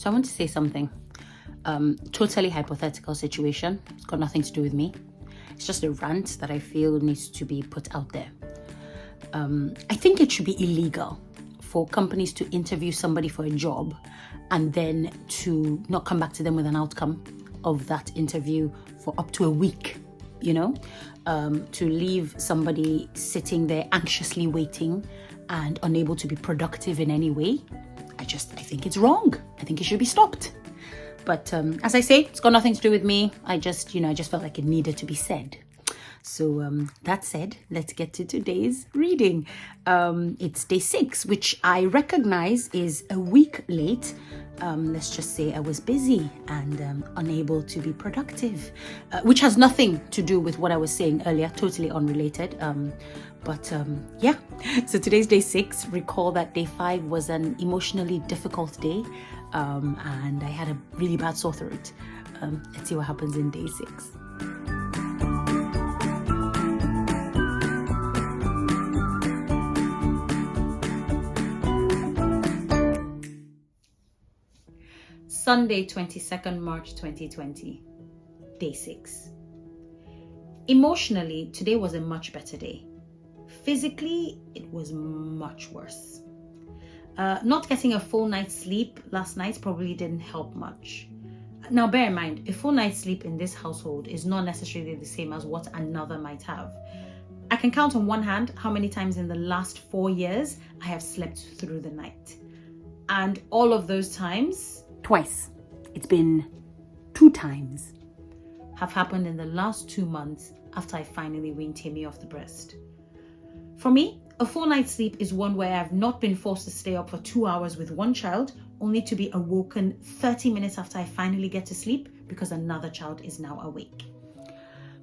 So I want to say something. Totally hypothetical situation. It's got nothing to do with me. It's just a rant that I feel needs to be put out there. I think it should be illegal for companies to interview somebody for a job and then to not come back to them with an outcome of that interview for up to a week, to leave somebody sitting there anxiously waiting and unable to be productive in any way. I think it's wrong. I think it should be stopped. But as I say, it's got nothing to do with me. I just felt like it needed to be said. So that said, let's get to today's reading. It's day 6, which I recognize is a week late. Let's just say I was busy and unable to be productive, which has nothing to do with what I was saying earlier, totally unrelated. Yeah, so today's day 6. Recall that day 5 was an emotionally difficult day, and I had a really bad sore throat. Let's see what happens in day 6. Sunday, 22nd March 2020, day 6. Emotionally, today was a much better day. Physically, it was much worse. Not getting a full night's sleep last night probably didn't help much. Now, bear in mind, a full night's sleep in this household is not necessarily the same as what another might have. I can count on one hand how many times in the last 4 years I have slept through the night. And all of those times, twice, it's been 2 times, have happened in the last 2 months after I finally weaned Timmy off the breast. For me, a full night's sleep is one where I've not been forced to stay up for 2 hours with one child, only to be awoken 30 minutes after I finally get to sleep because another child is now awake.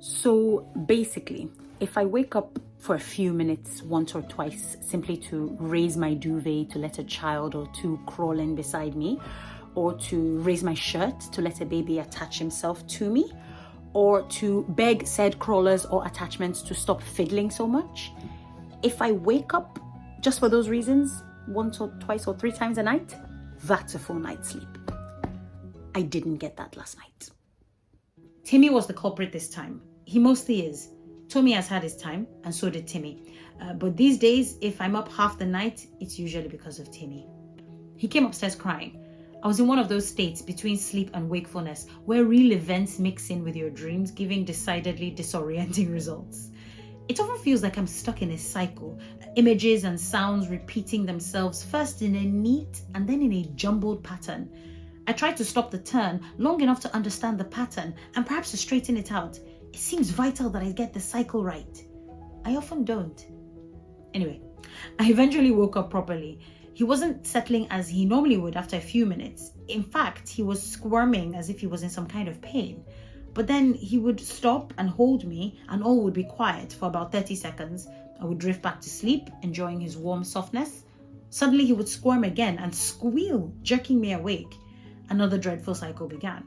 So basically, if I wake up for a few minutes once or twice simply to raise my duvet to let a child or 2 crawl in beside me, or to raise my shirt to let a baby attach himself to me, or to beg said crawlers or attachments to stop fiddling so much, if I wake up just for those reasons once or twice or 3 times a night, that's a full night's sleep. I didn't get that last night. Timmy was the culprit this time. He mostly is. Tommy has had his time, and so did Timmy. But these days, if I'm up half the night, it's usually because of Timmy. He came upstairs crying. I was in one of those states between sleep and wakefulness where real events mix in with your dreams, giving decidedly disorienting results. It often feels like I'm stuck in a cycle, images and sounds repeating themselves first in a neat and then in a jumbled pattern. I try to stop the turn long enough to understand the pattern and perhaps to straighten it out. It seems vital that I get the cycle right. I often don't. Anyway, I eventually woke up properly. He wasn't settling as he normally would after a few minutes. In fact, he was squirming as if he was in some kind of pain. But then he would stop and hold me, and all would be quiet for about 30 seconds. I would drift back to sleep, enjoying his warm softness. Suddenly he would squirm again and squeal, jerking me awake. Another dreadful cycle began.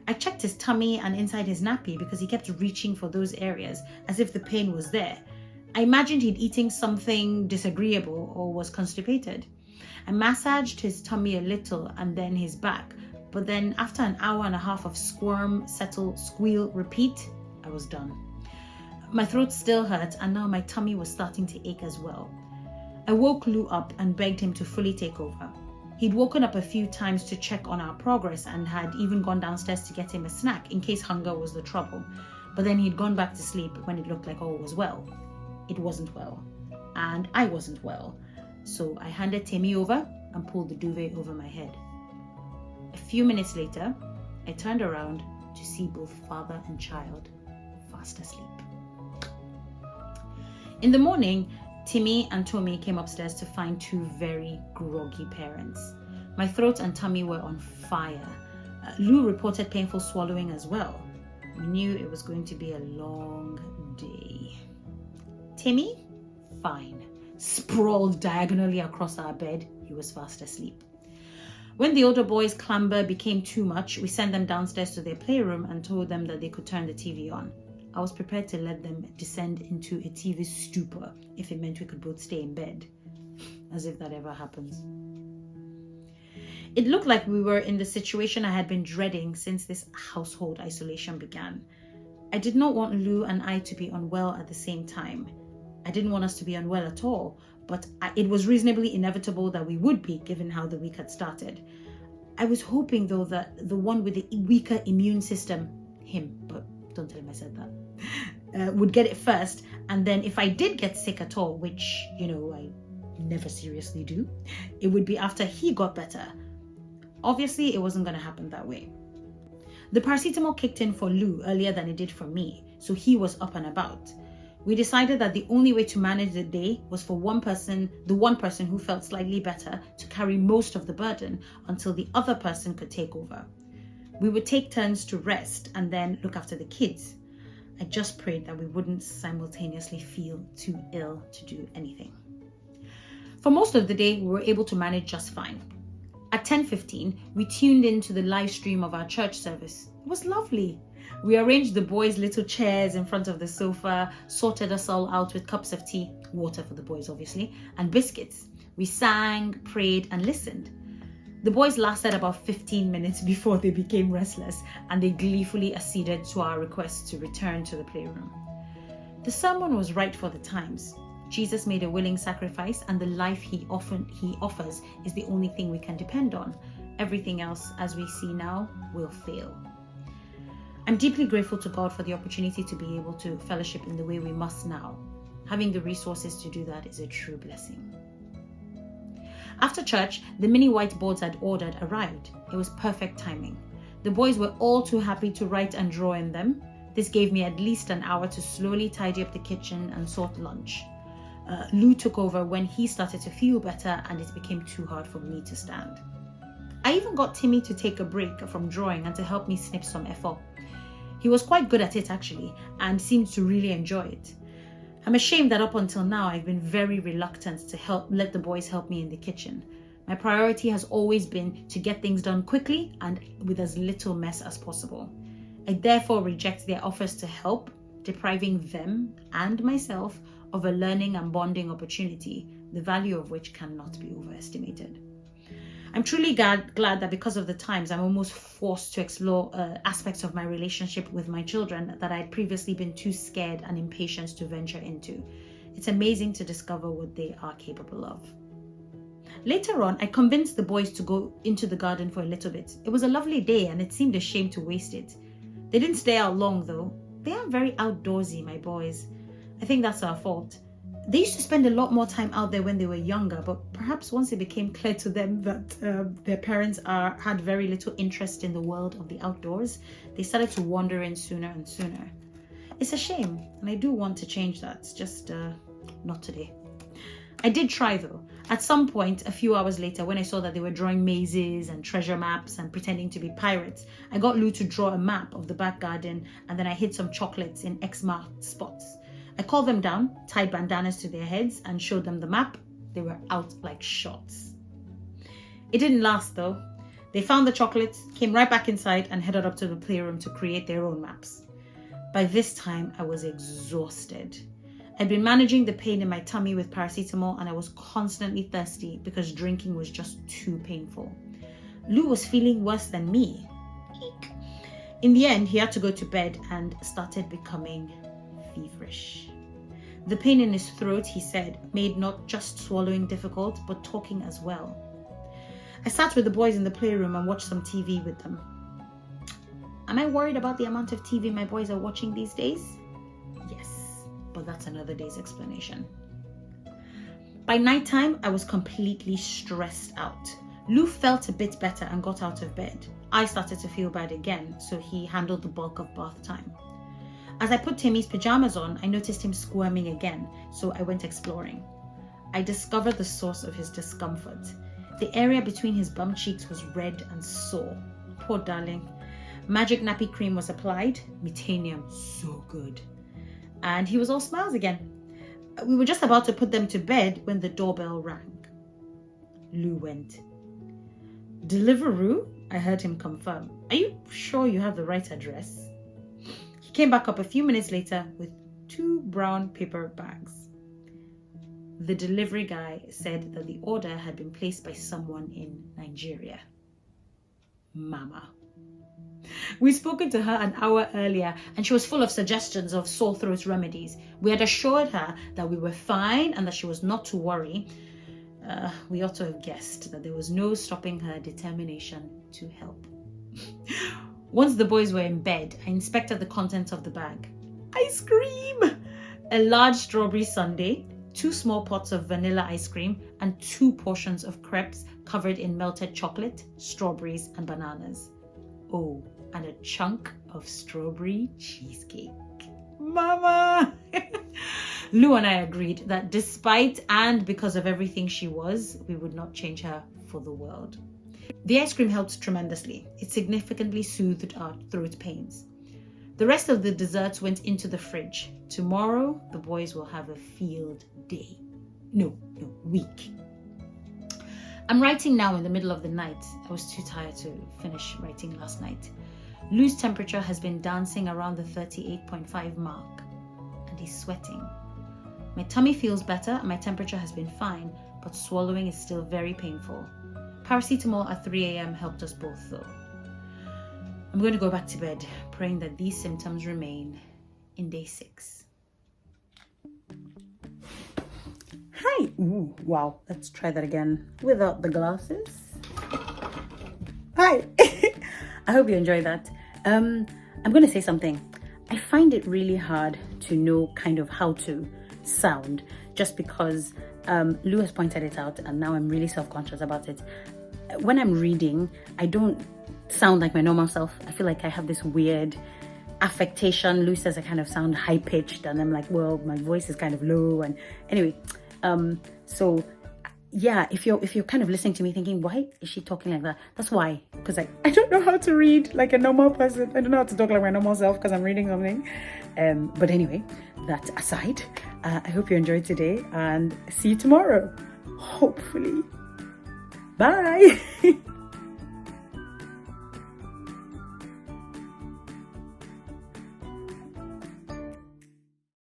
I checked his tummy and inside his nappy because he kept reaching for those areas as if the pain was there. I imagined he'd eaten something disagreeable or was constipated. I massaged his tummy a little and then his back, but then after an hour and a half of squirm, settle, squeal, repeat, I was done. My throat still hurt and now my tummy was starting to ache as well. I woke Lou up and begged him to fully take over. He'd woken up a few times to check on our progress and had even gone downstairs to get him a snack in case hunger was the trouble. But then he'd gone back to sleep when it looked like all was well. It wasn't well, and I wasn't well, so I handed Timmy over and pulled the duvet over my head. A few minutes later, I turned around to see both father and child fast asleep. In the morning, Timmy and Tommy came upstairs to find 2 very groggy parents. My throat and tummy were on fire. Lou reported painful swallowing as well. We knew it was going to be a long day. Timmy? Fine. Sprawled diagonally across our bed, he was fast asleep. When the older boys' clamber became too much, we sent them downstairs to their playroom and told them that they could turn the TV on. I was prepared to let them descend into a TV stupor if it meant we could both stay in bed. As if that ever happens. It looked like we were in the situation I had been dreading since this household isolation began. I did not want Lou and I to be unwell at the same time. I didn't want us to be unwell at all, but it was reasonably inevitable that we would be, given how the week had started. I was hoping, though, that the one with the weaker immune system, him, but don't tell him I said that, would get it first, and then if I did get sick at all, which, I never seriously do, it would be after he got better. Obviously, it wasn't going to happen that way. The paracetamol kicked in for Lou earlier than it did for me, so he was up and about. We decided that the only way to manage the day was for the one person who felt slightly better, to carry most of the burden until the other person could take over. We would take turns to rest and then look after the kids. I just prayed that we wouldn't simultaneously feel too ill to do anything. For most of the day, we were able to manage just fine. At 10:15, we tuned into the live stream of our church service. It was lovely. We arranged the boys' little chairs in front of the sofa, sorted us all out with cups of tea, water for the boys obviously, and biscuits. We sang, prayed, and listened. The boys lasted about 15 minutes before they became restless, and they gleefully acceded to our request to return to the playroom. The sermon was right for the times. Jesus made a willing sacrifice, and the life he offers is the only thing we can depend on. Everything else, as we see now, will fail. I'm deeply grateful to God for the opportunity to be able to fellowship in the way we must now. Having the resources to do that is a true blessing. After church, the mini whiteboards I'd ordered arrived. It was perfect timing. The boys were all too happy to write and draw in them. This gave me at least an hour to slowly tidy up the kitchen and sort lunch. Lou took over when he started to feel better and it became too hard for me to stand. I even got Timmy to take a break from drawing and to help me snip some F4. He was quite good at it actually and seemed to really enjoy it. I'm ashamed that up until now I've been very reluctant to let the boys help me in the kitchen. My priority has always been to get things done quickly and with as little mess as possible. I therefore reject their offers to help, depriving them and myself of a learning and bonding opportunity, the value of which cannot be overestimated. I'm truly glad that because of the times, I'm almost forced to explore aspects of my relationship with my children that I had previously been too scared and impatient to venture into. It's amazing to discover what they are capable of. Later on, I convinced the boys to go into the garden for a little bit. It was a lovely day and it seemed a shame to waste it. They didn't stay out long though. They are very outdoorsy, my boys. I think that's our fault. They used to spend a lot more time out there when they were younger, but perhaps once it became clear to them that their parents had very little interest in the world of the outdoors, they started to wander in sooner and sooner. It's a shame, and I do want to change that. It's just not today. I did try though. At some point, a few hours later, when I saw that they were drawing mazes and treasure maps and pretending to be pirates, I got Lou to draw a map of the back garden, and then I hid some chocolates in X-marked spots. I called them down, tied bandanas to their heads, and showed them the map. They were out like shots. It didn't last though. They found the chocolates, came right back inside, and headed up to the playroom to create their own maps. By this time, I was exhausted. I'd been managing the pain in my tummy with paracetamol, and I was constantly thirsty because drinking was just too painful. Lou was feeling worse than me. Eek. In the end, he had to go to bed and started becoming feverish. The pain in his throat, he said, made not just swallowing difficult, but talking as well. I sat with the boys in the playroom and watched some TV with them. Am I worried about the amount of TV my boys are watching these days? Yes, but that's another day's explanation. By nighttime, I was completely stressed out. Lou felt a bit better and got out of bed. I started to feel bad again, so he handled the bulk of bath time. As I put Timmy's pajamas on, I noticed him squirming again, so I went exploring. I discovered the source of his discomfort. The area between his bum cheeks was red and sore. Poor darling. Magic nappy cream was applied. Metanium, so good. And he was all smiles again. We were just about to put them to bed when the doorbell rang. Lou went. Deliveroo? I heard him confirm. Are you sure you have the right address? He came back up a few minutes later with 2 brown paper bags. The delivery guy said that the order had been placed by someone in Nigeria. Mama. We'd spoken to her an hour earlier and she was full of suggestions of sore throat remedies. We had assured her that we were fine and that she was not to worry. We ought to have guessed that there was no stopping her determination to help. Once the boys were in bed, I inspected the contents of the bag. Ice cream! A large strawberry sundae, 2 small pots of vanilla ice cream, and 2 portions of crepes covered in melted chocolate, strawberries, and bananas. Oh, and a chunk of strawberry cheesecake. Mama! Lou and I agreed that despite and because of everything she was, we would not change her for the world. The ice cream helped tremendously. It significantly soothed our throat pains. The rest of the desserts went into the fridge. Tomorrow, the boys will have a field day. No, week. I'm writing now in the middle of the night. I was too tired to finish writing last night. Lou's temperature has been dancing around the 38.5 mark, and he's sweating. My tummy feels better and my temperature has been fine, but swallowing is still very painful. Paracetamol at 3 a.m. helped us both though. I'm going to go back to bed, praying that these symptoms remain in day 6. Hi! Ooh, wow, let's try that again without the glasses. Hi! I hope you enjoyed that. I'm going to say something. I find it really hard to know kind of how to sound just because Lou has pointed it out and now I'm really self-conscious about it. When I'm reading, I don't sound like my normal self. I feel like I have this weird affectation. Lou says I kind of sound high-pitched and I'm like, well, my voice is kind of low. And anyway, so yeah, if you're kind of listening to me thinking, why is she talking like that? That's why, because I don't know how to read like a normal person. I don't know how to talk like my normal self because I'm reading something. But anyway, that aside, I hope you enjoyed today and see you tomorrow, hopefully. Bye.